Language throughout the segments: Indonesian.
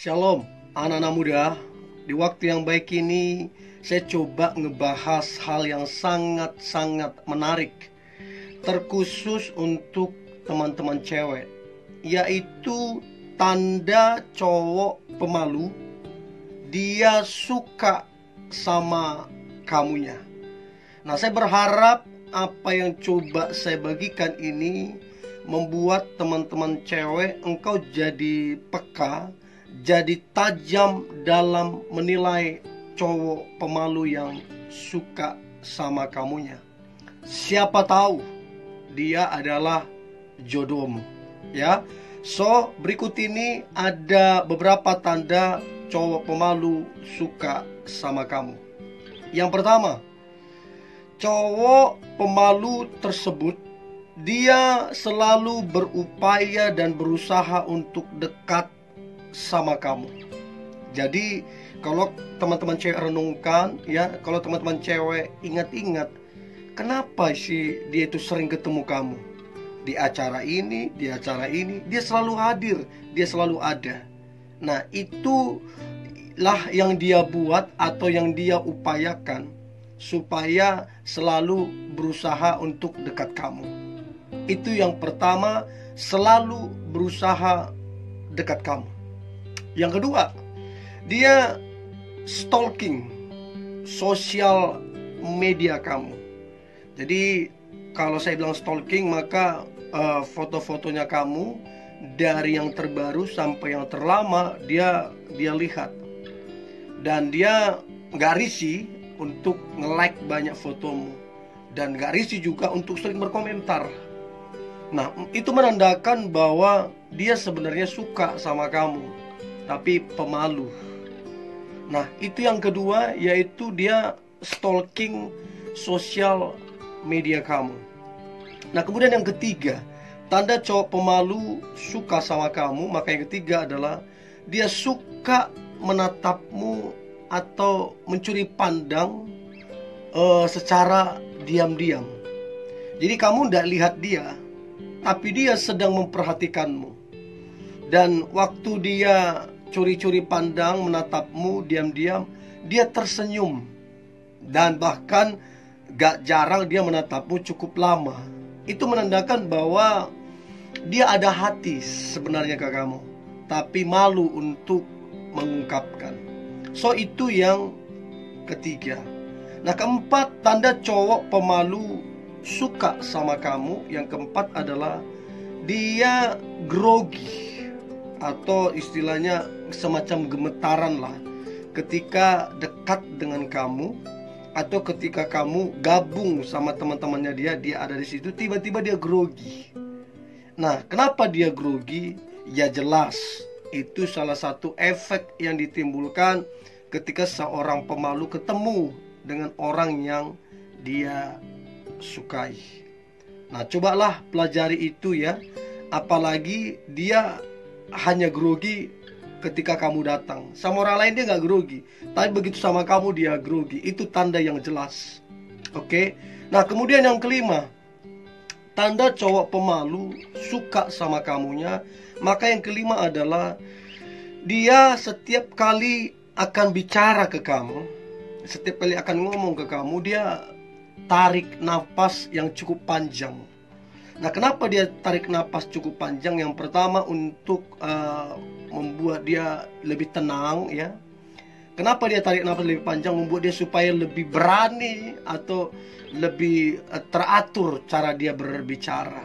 Shalom anak-anak muda. Di waktu yang baik ini saya coba ngebahas hal yang sangat-sangat menarik, terkhusus untuk teman-teman cewek, yaitu tanda cowok pemalu. Dia suka sama kamunya. Nah, saya berharap apa yang coba saya bagikan ini membuat teman-teman cewek engkau jadi peka, jadi tajam dalam menilai cowok pemalu yang suka sama kamunya. Siapa tahu dia adalah jodohmu, ya. So, berikut ini ada beberapa tanda cowok pemalu suka sama kamu. Yang pertama, cowok pemalu tersebut dia selalu berupaya dan berusaha untuk dekat sama kamu. Jadi kalau teman-teman cewek renungkan, ya, kalau teman-teman cewek ingat-ingat, kenapa sih dia itu sering ketemu kamu? Di acara ini, dia selalu hadir, dia selalu ada. Nah, itulah yang dia buat atau yang dia upayakan supaya selalu berusaha untuk dekat kamu. Itu yang pertama, selalu berusaha dekat kamu. Yang kedua, dia stalking sosial media kamu. Jadi kalau saya bilang stalking, maka foto-fotonya kamu dari yang terbaru sampai yang terlama dia lihat. Dan dia gak risih untuk nge-like banyak fotomu, dan gak risih juga untuk sering berkomentar. Nah, itu menandakan bahwa dia sebenarnya suka sama kamu, tapi pemalu. Nah, itu yang kedua, yaitu dia stalking sosial media kamu. Nah, kemudian yang ketiga, tanda cowok pemalu suka sama kamu, maka yang ketiga adalah dia suka menatapmu atau mencuri pandang secara diam-diam. Jadi kamu tidak lihat dia, tapi dia sedang memperhatikanmu. Dan waktu dia curi-curi pandang menatapmu diam-diam, dia tersenyum. Dan bahkan gak jarang dia menatapmu cukup lama. Itu menandakan bahwa dia ada hati sebenarnya ke kamu, tapi malu untuk mengungkapkan. So, itu yang ketiga. Nah, keempat, tanda cowok pemalu suka sama kamu, yang keempat adalah dia grogi, atau istilahnya semacam gemetaran lah ketika dekat dengan kamu, atau ketika kamu gabung sama teman-temannya dia ada di situ, tiba-tiba dia grogi. Nah, kenapa dia grogi? Ya jelas, itu salah satu efek yang ditimbulkan ketika seorang pemalu ketemu dengan orang yang dia sukai. Nah, cobalah pelajari itu, ya. Apalagi dia hanya grogi ketika kamu datang. Sama orang lain dia gak grogi, tapi begitu sama kamu dia grogi. Itu tanda yang jelas. Oke. Nah, kemudian yang kelima, tanda cowok pemalu suka sama kamunya, maka yang kelima adalah dia setiap kali akan bicara ke kamu, setiap kali akan ngomong ke kamu, dia tarik napas yang cukup panjang. Nah, kenapa dia tarik napas cukup panjang? Yang pertama, untuk membuat dia lebih tenang, ya. Kenapa dia tarik napas lebih panjang? Membuat dia supaya lebih berani atau lebih teratur cara dia berbicara.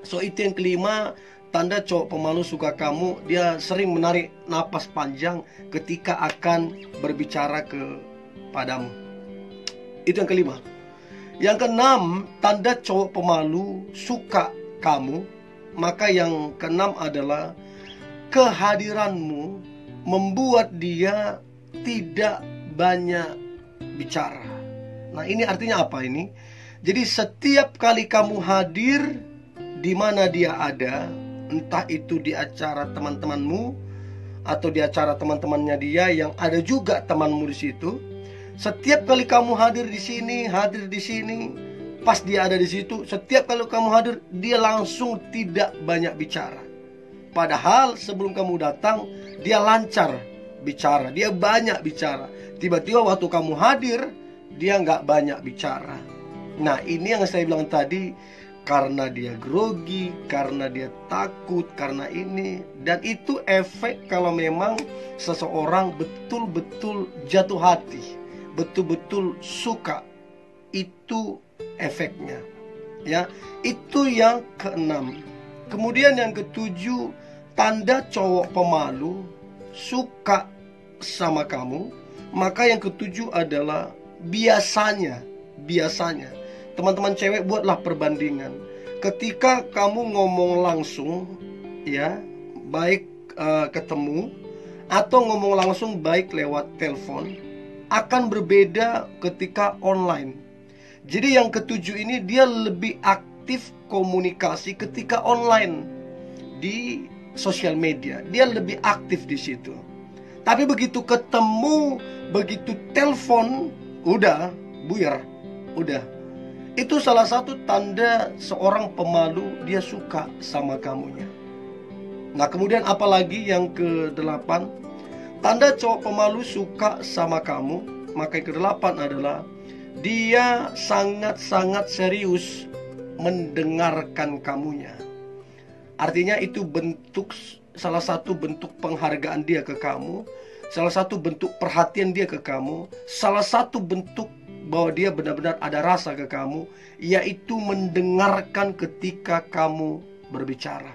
So, itu yang kelima, tanda cowok pemalu suka kamu, dia sering menarik napas panjang ketika akan berbicara kepadamu. Itu yang kelima. Yang keenam, tanda cowok pemalu suka kamu, maka yang keenam adalah kehadiranmu membuat dia tidak banyak bicara. Nah, ini artinya apa ini? Jadi setiap kali kamu hadir di mana dia ada, entah itu di acara teman-temanmu atau di acara teman-temannya dia yang ada juga temanmu di situ, setiap kali kamu hadir di sini, pas dia ada di situ, setiap kali kamu hadir, dia langsung tidak banyak bicara. Padahal sebelum kamu datang, Dia lancar bicara, dia banyak bicara. Tiba-tiba waktu kamu hadir, dia nggak banyak bicara. Nah, ini yang saya bilang tadi, karena dia grogi, karena dia takut, karena ini. Dan itu efek kalau memang seseorang betul-betul jatuh hati, betul-betul suka. Itu efeknya. Ya, itu yang keenam. Kemudian yang ketujuh, tanda cowok pemalu suka sama kamu. Maka yang ketujuh adalah biasanya. Teman-teman cewek, buatlah perbandingan. Ketika kamu ngomong langsung, ya, baik ketemu atau ngomong langsung baik lewat telepon, akan berbeda ketika online. Jadi yang ketujuh ini dia lebih aktif komunikasi ketika online di sosial media. Dia lebih aktif di situ. Tapi begitu ketemu, begitu telepon, udah buyar, udah. Itu salah satu tanda seorang pemalu, dia suka sama kamunya. Nah, kemudian apalagi yang ke-8, tanda cowok pemalu suka sama kamu. Maka yang ke-8 adalah dia sangat-sangat serius mendengarkan kamunya. Artinya itu salah satu bentuk penghargaan dia ke kamu, salah satu bentuk perhatian dia ke kamu, salah satu bentuk bahwa dia benar-benar ada rasa ke kamu, yaitu mendengarkan ketika kamu berbicara.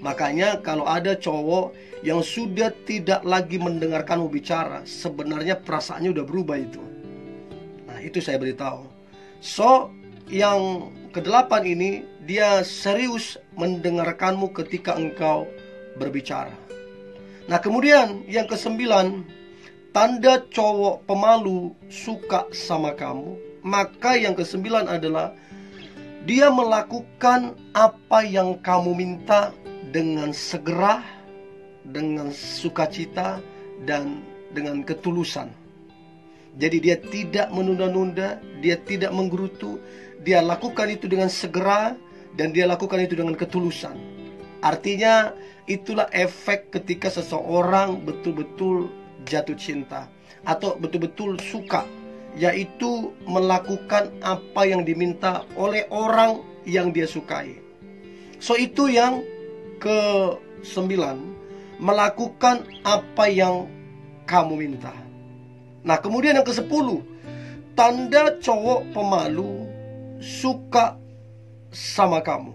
Makanya kalau ada cowok yang sudah tidak lagi mendengarkanmu bicara, sebenarnya perasaannya udah berubah itu. Nah, itu saya beritahu. So, yang ke-8 ini, dia serius mendengarkanmu ketika engkau berbicara. Nah, kemudian yang ke-9, tanda cowok pemalu suka sama kamu. Maka yang ke-9 adalah dia melakukan apa yang kamu minta dengan segera, dengan sukacita, dan dengan ketulusan. Jadi dia tidak menunda-nunda, dia tidak menggerutu, dia lakukan itu dengan segera, dan dia lakukan itu dengan ketulusan. Artinya itulah efek ketika seseorang betul-betul jatuh cinta atau betul-betul suka, yaitu melakukan apa yang diminta oleh orang yang dia sukai. So, itu yang ke-9, melakukan apa yang kamu minta. Nah, kemudian yang ke-10, tanda cowok pemalu suka sama kamu.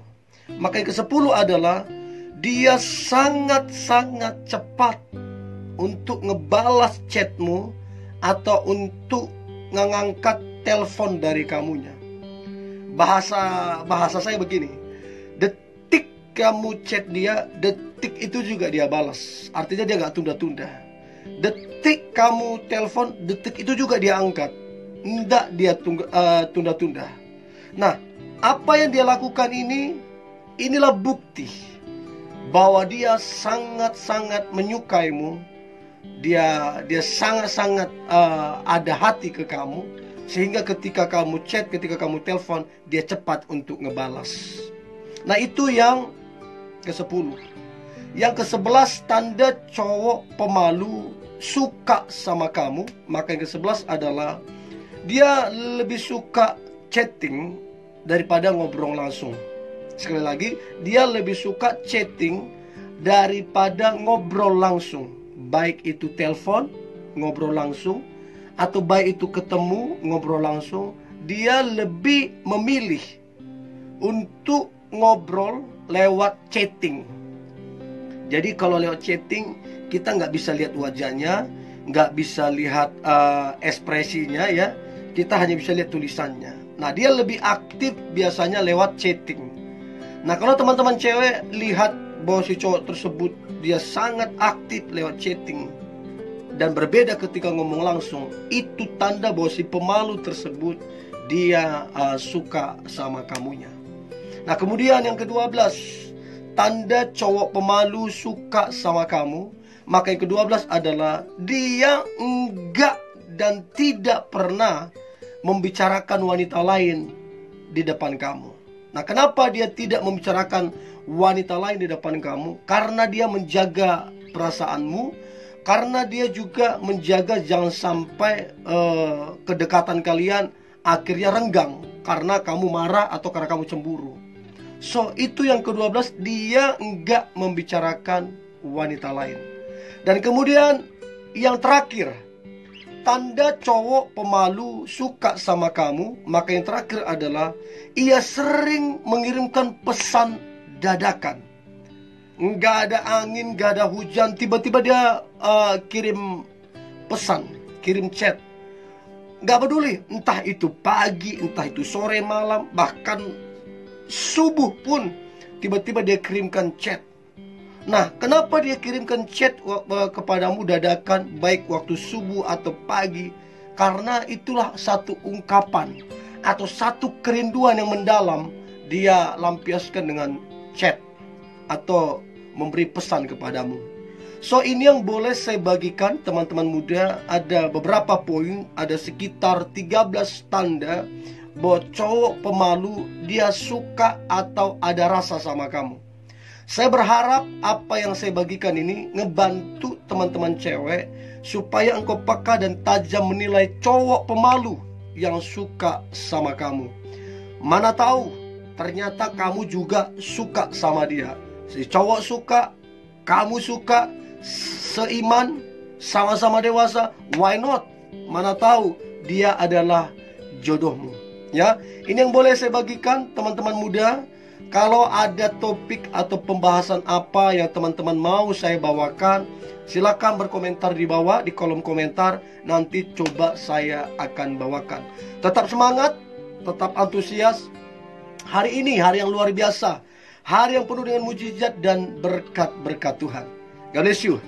Maka yang ke-10 adalah dia sangat-sangat cepat untuk ngebalas chatmu atau untuk ngangkat telepon dari kamunya. Bahasa saya begini, detik kamu chat dia, detik itu juga dia balas. Artinya dia gak tunda-tunda. Detik kamu telepon, detik itu juga dia angkat. Tidak dia tunda-tunda. Nah, apa yang dia lakukan ini, inilah bukti bahwa dia sangat-sangat menyukaimu. Dia sangat-sangat ada hati ke kamu, sehingga ketika kamu chat, ketika kamu telepon, dia cepat untuk ngebalas. Nah, itu yang ke-10. Yang ke-11, tanda cowok pemalu suka sama kamu. Maka yang ke-11 adalah dia lebih suka chatting daripada ngobrol langsung. Sekali lagi, dia lebih suka chatting daripada ngobrol langsung. Baik itu telepon, ngobrol langsung, atau baik itu ketemu, ngobrol langsung. Dia lebih memilih untuk ngobrol lewat chatting. Jadi kalau lewat chatting, kita nggak bisa lihat wajahnya, nggak bisa lihat ekspresinya, ya. Kita hanya bisa lihat tulisannya. Nah, dia lebih aktif biasanya lewat chatting. Nah, kalau teman-teman cewek lihat bahwa si cowok tersebut dia sangat aktif lewat chatting dan berbeda ketika ngomong langsung, itu tanda bahwa si pemalu tersebut dia suka sama kamunya. Nah, kemudian yang ke-12, tanda cowok pemalu suka sama kamu. Maka yang ke-12 adalah dia enggak dan tidak pernah membicarakan wanita lain di depan kamu. Nah, kenapa dia tidak membicarakan wanita lain di depan kamu? Karena dia menjaga perasaanmu, karena dia juga menjaga jangan sampai kedekatan kalian akhirnya renggang karena kamu marah atau karena kamu cemburu. So, itu yang ke-12, dia enggak membicarakan wanita lain. Dan kemudian yang terakhir, tanda cowok pemalu suka sama kamu, maka yang terakhir adalah ia sering mengirimkan pesan dadakan. Nggak ada angin, nggak ada hujan, tiba-tiba dia kirim pesan, kirim chat. Nggak peduli, entah itu pagi, entah itu sore, malam, bahkan subuh pun tiba-tiba dia kirimkan chat. Nah, kenapa dia kirimkan chat kepadamu dadakan, baik waktu subuh atau pagi? Karena itulah satu ungkapan atau satu kerinduan yang mendalam dia lampiaskan dengan chat atau memberi pesan kepadamu. So, ini yang boleh saya bagikan teman-teman muda. Ada beberapa poin, ada sekitar 13 tanda bahwa cowok pemalu dia suka atau ada rasa sama kamu. Saya berharap apa yang saya bagikan ini ngebantu teman-teman cewek supaya engkau peka dan tajam menilai cowok pemalu yang suka sama kamu. Mana tahu ternyata kamu juga suka sama dia. Si cowok suka, kamu suka, seiman, sama-sama dewasa, why not? Mana tahu dia adalah jodohmu. Ya, ini yang boleh saya bagikan teman-teman muda. Kalau ada topik atau pembahasan apa yang teman-teman mau saya bawakan, silakan berkomentar di bawah di kolom komentar. Nanti coba saya akan bawakan. Tetap semangat, tetap antusias. Hari ini hari yang luar biasa, hari yang penuh dengan mujizat dan berkat-berkat Tuhan. God bless you.